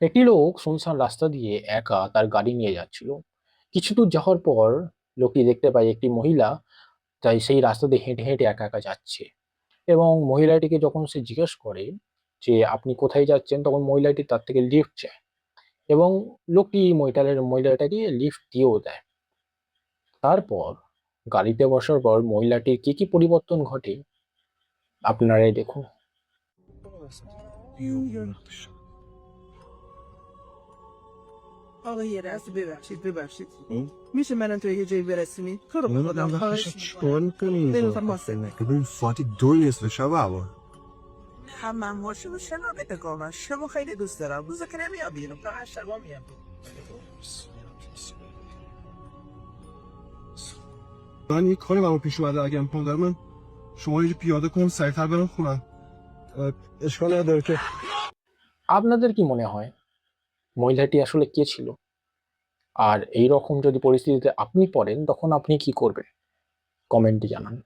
একটি লোক শুনশান রাস্তা দিয়ে একা তার গাড়ি নিয়ে যাচ্ছিল। কিছু দূর যাওয়ার পর লোকটি দেখতে পায় একটি মহিলা তাই সেই রাস্তা দিয়ে হেঁটে হেঁটে একা একা যাচ্ছে। এবং মহিলাটিকে যখন সে জিজ্ঞেস করে যে আপনি কোথায় যাচ্ছেন, তখন মহিলাটি তার থেকে লিফট চায় এবং লোকটি মহিলাটাকে লিফট দিয়েও দেয়। তারপর গাড়িতে বসার পর মহিলাটির কি কি পরিবর্তন ঘটে আপনারাই দেখুন। Alle hier, de eerste bebefshit. میشه من توی یه جایی برسونی؟ تو رو بودم چون کنی دل فرماسه ببین فاتی دوی اسم شبه همم باشه و شنا بده گامن شما خیلی دوست دارم روزا که نمیام بیرون فقط شبا میام من یه کاری برام پیش اومده اگه امکان داره من شما یه پیاده کنم سریعتر برم خونم اشکال نداره که আপনাদের কি মনে হয় মহিলাটি আসলে কে ছিল? আর এই রকম যদি পরিস্থিতিতে আপনি পড়েন তখন আপনি কি করবেন? কমেন্টে জানান।